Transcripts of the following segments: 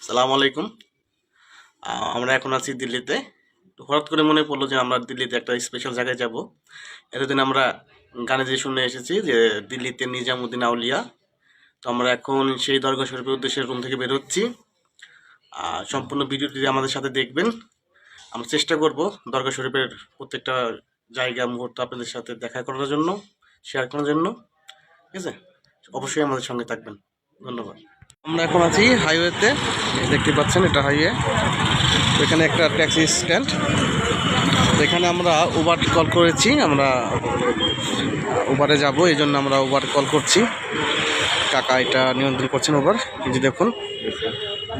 সালাম আলাইকুম। আমরা এখন আছি দিল্লিতে। তো হঠাৎ করে মনে পড়লো যে আমরা দিল্লিতে একটা স্পেশাল জায়গায় যাব। এতদিন আমরা গানে যে শুনে এসেছি যে দিল্লিতে নিজামুদ্দিন আউলিয়া। তো আমরা এখন সেই দরগা শরীফের উদ্দেশ্যে রুম থেকে বের হচ্ছি। সম্পূর্ণ ভিডিওটি আমাদের সাথে দেখবেন। আমরা চেষ্টা করব দরগা শরীফের প্রত্যেকটা জায়গা মুহূর্ত আপনাদের সাথে দেখা করার জন্য, শেয়ার করার জন্য। ঠিক আছে, অবশ্যই আমাদের সঙ্গে থাকবেন। ধন্যবাদ। আমরা এখন আছি হাইওয়েতে, দেখতে পাচ্ছেন এটা হাইওয়ে। এখানে একটা ট্যাক্সি স্ট্যান্ড। তো এখানে আমরা উবার কল করেছি, আমরা উবারে যাব, এই জন্য আমরা উবার কল করছি। কাকা এটা নিয়ন্ত্রণ করছেন উবার। এই যে দেখুন,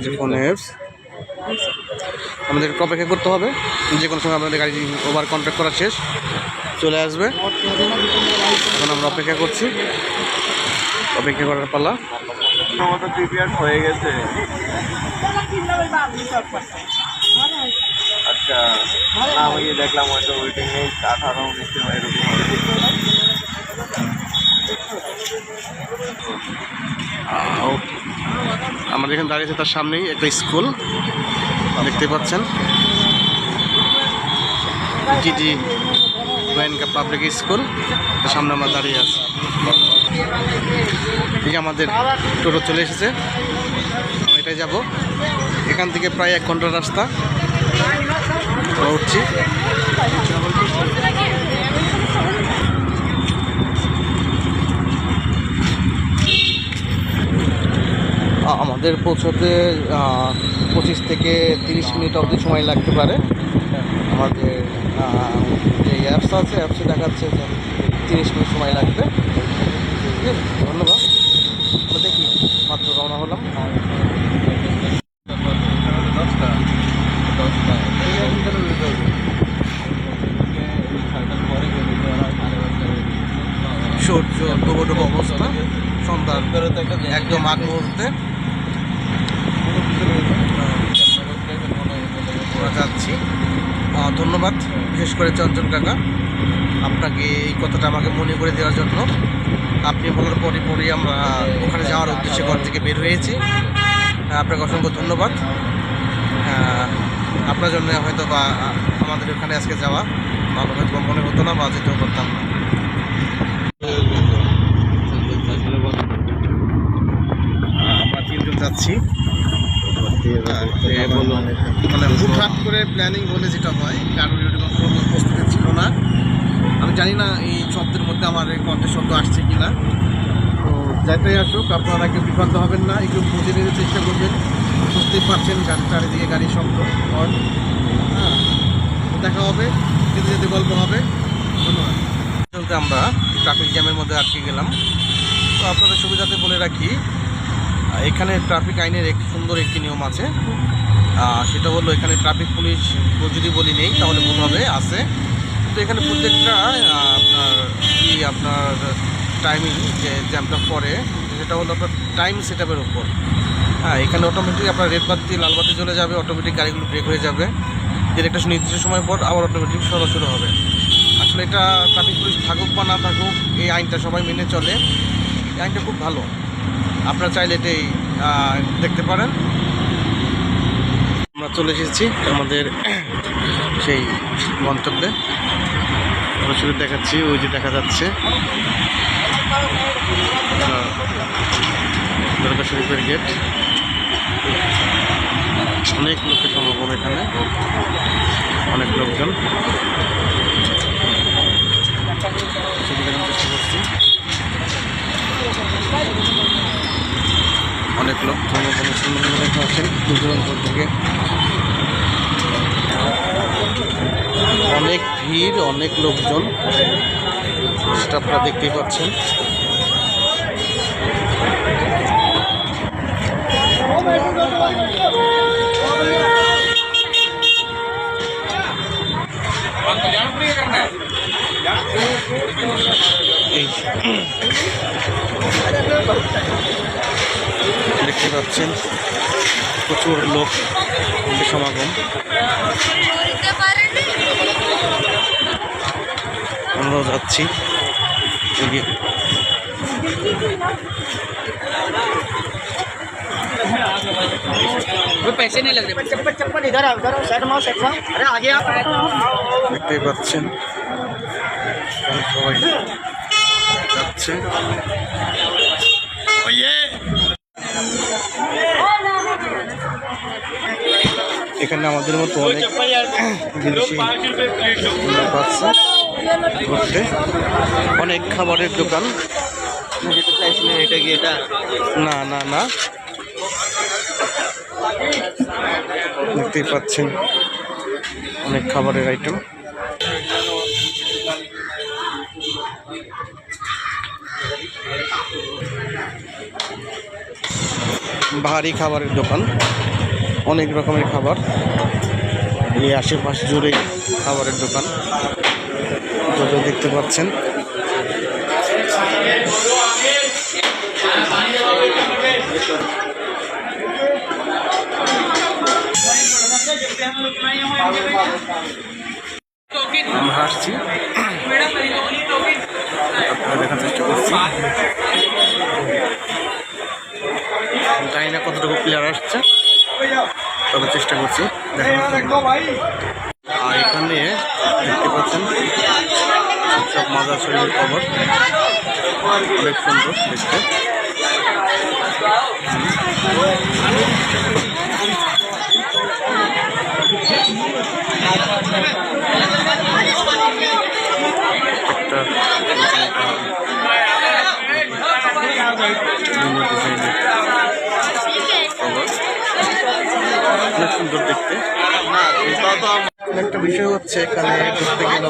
যে ফোন অ্যাপস আমাদেরকে অপেক্ষা করতে হবে। যে কোনো সময় আমাদের গাড়ি উবার কন্ট্যাক্ট করা শেষ, চলে আসবে। এখন আমরা অপেক্ষা করছি, অপেক্ষা করার পালা। আমাদের প্রিপেয়ার হয়ে গেছে। আচ্ছা, না ওই দেখলাম হয়তো ওয়েটিং নেই 18-19 এরকম হবে। আমরা যেখানে দাঁড়িয়েছি তার সামনেই একটা স্কুল দেখতে পাচ্ছেন, জিটি গোয়েনকা পাবলিক স্কুল। তার সামনে আমরা দাঁড়িয়ে আছি। ঠিক আমাদের টোটো চলে এসেছে, আমরা এটাই যাব। এখান থেকে প্রায় 1 ঘন্টার রাস্তা। উঠছি। আমাদের পৌঁছতে 25 থেকে 30 মিনিট অবধি সময় লাগতে পারে। আমাদের যে অ্যাপস আছে, অ্যাপসে দেখাচ্ছে যে 30 মিনিট সময় লাগবে। ঠিক আছে, ধন্যবাদ। আমরা দেখি, মাত্র রওনা হলাম। সূর্য ডুবো ডুবো অবস্থা, সন্ধ্যার একদম আগ মুহূর্তে আমরা যাচ্ছি। ধন্যবাদ বিশেষ করে চঞ্চল কাকা, আপনাকে এই কথাটা আমাকে মনে করে দেওয়ার জন্য। আপনি বলার পরে আমরা ওখানে যাওয়ার উদ্দেশ্যে ঘর থেকে বের হয়েছি। আপনাকে অসংখ্য ধন্যবাদ। আপনার জন্য হয়তো বা আমাদের ওখানে আজকে যাওয়া ভালো হয়তো মনে হতো না, বা যেতেও করতাম না। আমরা 3 জন যাচ্ছি। মানে হুটহাট করে প্ল্যানিং হলে যেটা হয়, কারোর কোনো প্রস্তুতি ছিল না। আমি জানি না এই শব্দের মধ্যে আমার এই কণ্ঠের শব্দ আসছে কি না। তো যাইতেই আসুক, আপনারা কেউ বিভ্রান্ত হবেন না, একটু বুঝে নিতে চেষ্টা করবেন। বুঝতেই পারছেন চারিদিকে গাড়ির শব্দ হয়। হ্যাঁ, দেখা হবে, যেতে যেতে গল্প হবে। ধন্যবাদ। চলতে আমরা ট্রাফিক জ্যামের মধ্যে আটকে গেলাম। তো আপনাদের সুবিধাতে বলে রাখি, এখানে ট্রাফিক আইনের সুন্দর একটি নিয়ম আছে। সেটা হলো, এখানে ট্রাফিক পুলিশ যদি বলি নেই তাহলে ভুল হবে, আছে। তো এখানে প্রত্যেকটা আপনার টাইমিং যে জ্যামটা পরে, সেটা হলো আপনার টাইম সেট আপের উপর। এখানে অটোমেটিক আপনার রেড বাতি লাল বাতি চলে যাবে, অটোমেটিক গাড়িগুলো ব্রেক হয়ে যাবে। এর একটা নির্দিষ্ট সময় পর আবার অটোমেটিক শুরু হবে। আসলে এটা ট্রাফিক পুলিশ থাকুক বা না থাকুক, এই আইনটা সবাই মেনে চলে। এই আইনটা খুব ভালো, আপনারা চাইলে এটাই দেখতে পারেন। আমরা চলে এসেছি আমাদের সেই গন্তব্যে। সরাসরি দেখাচ্ছি, ওই যে দেখা যাচ্ছে দরগা শরীফের গেট। অনেক লোকের সমাগম এখানে, অনেক লোকজন। ছবি দেখানোর চেষ্টা করছি। অনেক লোক ধর্মপ্রদর্শন আছেন দূর থেকে। অনেক ভিড়, অনেক লোকজন, সেটা আপনারা দেখতেই পাচ্ছেন। দেখতে পাচ্ছেন প্রচুর লোক সমাগম। আমরাও যাচ্ছি। पैसे नहीं लग रहे चप्पल चप्पल इधर आओ साइड में अरे आगे आओ দেখতেই পাচ্ছেন সবাই যাচ্ছে এখানে আমাদের মতো অনেক বিদেশি লোক আছে ঘুরতে, অনেক খাবারের দোকান। এটা কি এটা না না না, দেখতেই পাচ্ছেন অনেক খাবারের আইটেম। ভারী খাবারের দোকান, অনেক রকমের খাবার, এই আশেপাশ জুড়ে খাবারের দোকান যত দেখতে পাচ্ছেন। আমরা আসছি, আপনারা দেখার চেষ্টা করছি, জানি না কতটুকু প্লেয়ার আসছে, তবে চেষ্টা করছি দেখার। আর এখানে দেখতে পাচ্ছেন সব মাজার শরীরের খবর, অনেক সুন্দর দেখতে। অনেক সুন্দর দেখতে। একটা বিষয় হচ্ছে এখানে ঘুরতে গেলে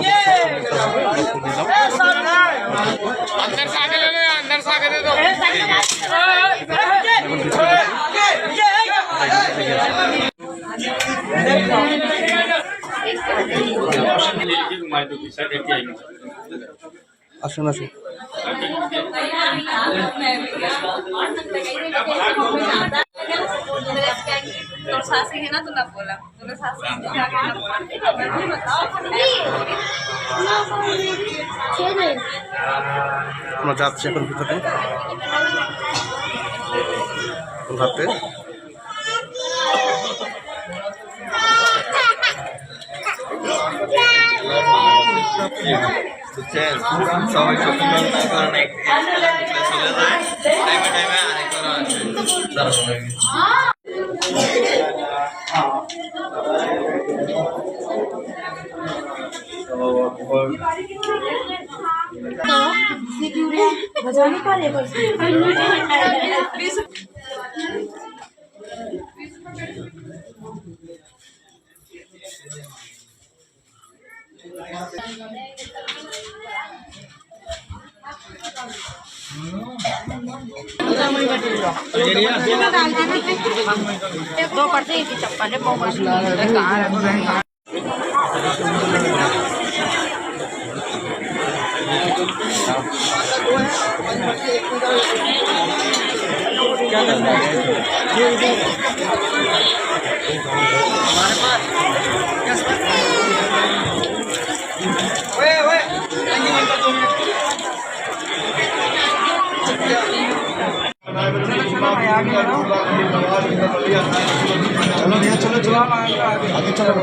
আসুন আসুন। আমরা যাচ্ছি এখন ভিতরে ঘাটে। সবাই শপিং করতে কারণে চলে যায় টাইমে টাইমে আরেকবার আসে। बजाने का लेबर दो करते हैं चप्पल बहुत चलो चलो आगे चलो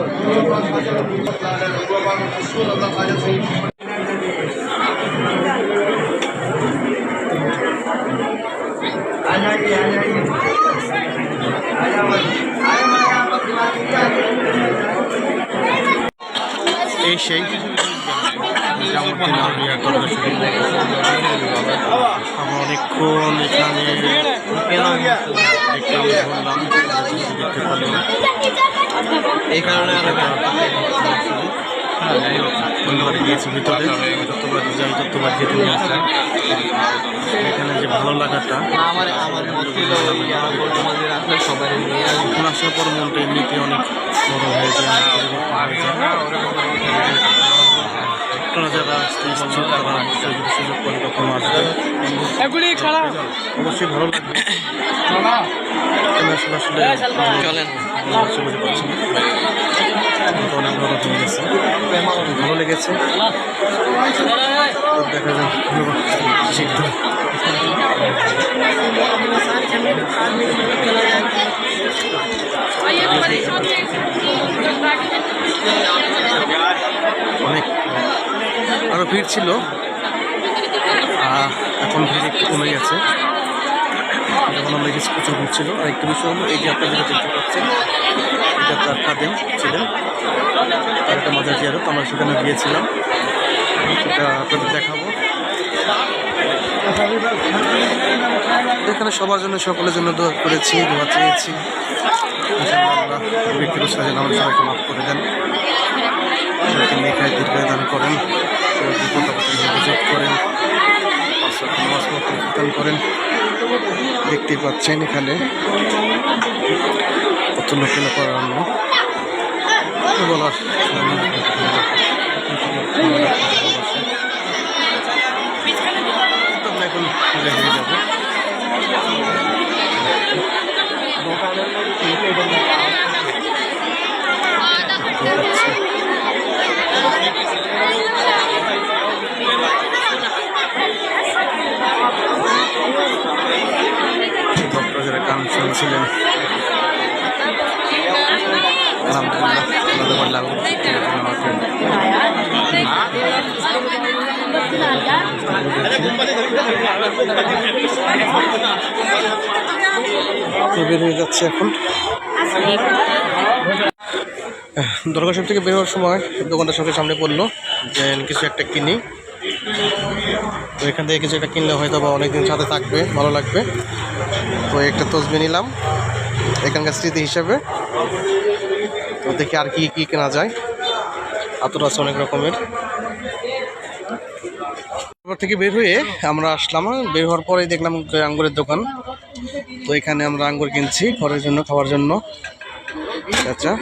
এই সেই নিজামুদ্দিন আউলিয়া দরগা শরীফ। আমরা অনেকক্ষণ এখানে দেখলাম, ঘুরলাম, দেখতে পারলাম। এই কারণে অন্যবারে গিয়েছি ভিতরে, যতবার যাই ততবার যেতে নিয়ে আসলাম। এখানে যে ভালো লাগাটা আমার মত ছিল মন্দির আসলে সবাই নিয়ে এখন আসার পর মনটা এমনিতে অনেক বড় হয়ে যায়, পরিবর্তন হয়ে যায়। আপনারা যারা আসতে ইচ্ছুক তারা যদি সুযোগ করে কখনো আসবে, অবশ্যই ভালো লাগবে। আসলে চলেন বুঝতে পারছি না, অনেক বড় হয়ে গেছে, ভালো লেগেছে। দেখা যাক শীঘ্র। অনেক আরও ভিড় ছিল, এখন ভিড় একটু কমে গেছে। যখন আমরা গেছি প্রচুর ভিড় ছিল। আর একটু বিষয় হলো এই যে আপনারা যেটা দেখতে পাচ্ছেন, এটা তার খাদেম ছিলেন, আর একটা মাজার জিয়ারত, আমরা সেখানে গিয়েছিলাম, এটা আপনাদের দেখাবো। এখানে সবার জন্য সকলের জন্য দোয়া করেছি, দোয়া চেয়েছি। আল্লাহ ব্যক্তিগত সাজেন আমাদের সবাইকে মাফ করে দেন, মেঘায় দীর্ঘায় দান করেন, হেফাজত করেন, দান করেন। দেখতে পাচ্ছেন এখানে কত লোকেরা করানো বলার এখন দেখে যাবো। যারা গান শুনছিলেন আলহামদুলিল্লাহ বের হয়ে যাচ্ছে এখন। দরগা শরীফ থেকে বের হওয়ার সময় দোকানটার সঙ্গে সামনে পড়লো যে কিছু একটা কিনি, তো এখান থেকে কিছু একটা কিনলে হয়তো বা অনেকদিন সাথে থাকবে, ভালো লাগবে। তো একটা তসবি নিলাম এখানকার স্মৃতি হিসাবে। তো দেখি আর কি কি কেনা যায়, আতর আছে অনেক রকমের। তারপর থেকে বের হয়ে আমরা আসলাম, বের হওয়ার পরেই দেখলাম আঙ্গুরের দোকান। তো এখানে আমরা আঙ্গুর কিনছি ঘরের জন্য, খাওয়ার জন্য। আচ্ছা,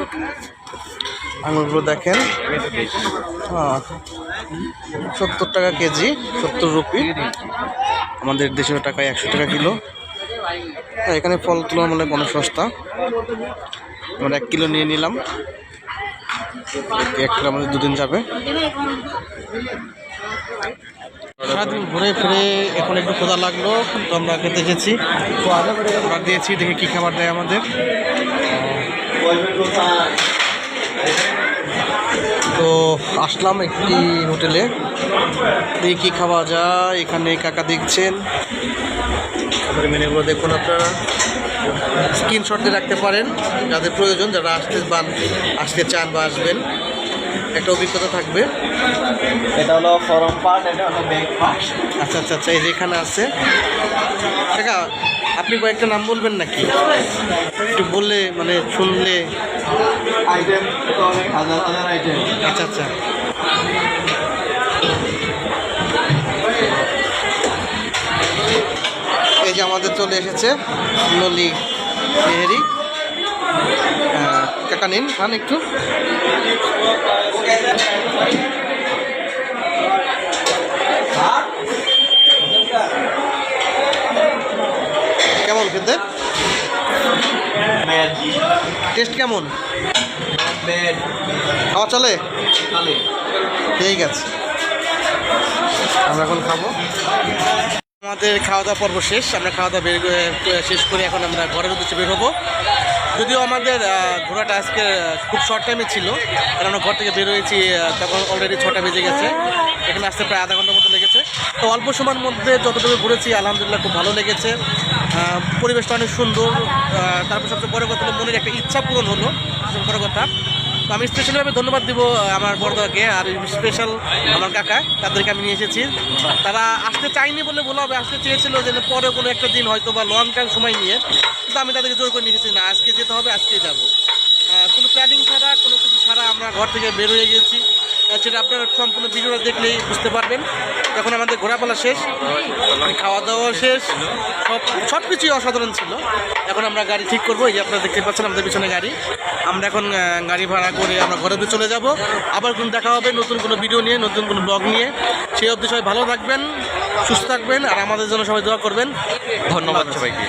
আঙ্গুরগুলো দেখেন, 70 টাকা কেজি, 70 রুপি, আমাদের দেশীয় টাকায় 100 টাকা কিলো। এখানে ফল তুলনামূলক অনেক সস্তা। আমরা 1 কিলো নিয়ে নিলাম, 1 কিলো আমাদের 2 দিন যাবে। সারাদিন ঘুরে ফিরে এখন একটু ক্ষুধা লাগলো, তো আমরা খেতে এসেছি, অর্ডার দিয়েছি, দেখি কী খাবার দেয় আমাদের। তো আসলাম একটি হোটেলে, দেখি কী খাওয়া যায়। এখানে কাকা দেখছেন, খাবারের মেনুগুলো দেখুন, আপনারা স্ক্রিনশট দিয়ে রাখতে পারেন যাদের প্রয়োজন, যারা আসতে চান বা আসবেন, একটা অভিজ্ঞতা থাকবে। এটা হলো ফরম পার্ট, এটা হলো ব্যাক পার্ট। আচ্ছা আচ্ছা আচ্ছা, এই যে এখানে আছে। কাকা আপনি কয়েকটা নাম বলবেন নাকি? একটু বললে মানে শুনলে। আইটেম তো অনেক হাজার হাজার আইটেম। আচ্ছা আচ্ছা, এই যে আমাদের চলে এসেছে নলি মেহেরি। কাকা নিন, খান একটু। কেমন খেতে? টেস্ট কেমন? খাওয়া চলে? ঠিক আছে, আমরা এখন খাবো। আমাদের খাওয়া দাওয়া পর্ব শেষ, আমরা খাওয়া দাওয়া শেষ করে এখন আমরা ঘরের উদ্দেশ্যে বের হবো। যদিও আমাদের ঘোরাটা আজকে খুব শর্ট টাইমে ছিল, কারণ আমরা ঘর থেকে বের হয়েছি তখন অলরেডি 6টা বেজে গেছে, এখানে আসতে প্রায় আধা ঘন্টার মতো লেগেছে। তো অল্প সময়ের মধ্যে যতটুকু ঘুরেছি আলহামদুলিল্লাহ খুব ভালো লেগেছে, পরিবেশটা অনেক সুন্দর। তারপর সবচেয়ে বড় কথা হলো মনের একটা ইচ্ছা পূরণ হলো, সবচেয়ে বড় কথা। তো আমি স্পেশালিভাবে ধন্যবাদ দিব আমার বড়দাকে, আর স্পেশাল আমার কাকা, তাদেরকে আমি নিয়ে এসেছি। তারা আসতে চাইনি বলে বলা হবে, আসতে চেয়েছিল যে পরে কোনো একটা দিন হয়তো বা লং টাইম সময় নিয়ে, কিন্তু আমি তাদেরকে জোর করে নিয়ে এসেছি, না আজকে যেতে হবে, আজকেই যাবো। কোনো প্ল্যানিং ছাড়া, কোনো কিছু ছাড়া আমরা ঘর থেকে বের হয়ে গেছি, সেটা আপনারা সম্পূর্ণ ভিডিওটা দেখলেই বুঝতে পারবেন। এখন আমাদের ঘোরাফেরা শেষ, খাওয়া দাওয়া শেষ, সব কিছুই অসাধারণ ছিল। এখন আমরা গাড়ি ঠিক করবো, এই যে আপনারা দেখতে পাচ্ছেন আমাদের পিছনে গাড়ি। আমরা এখন গাড়ি ভাড়া করে আমরা ঘরে চলে যাব। আবার কোন দেখা হবে নতুন কোনো ভিডিও নিয়ে, নতুন কোনো ব্লগ নিয়ে। সেই অবধি সবাই ভালো থাকবেন, সুস্থ থাকবেন, আর আমাদের জন্য সবাই দোয়া করবেন। ধন্যবাদ সবাইকে।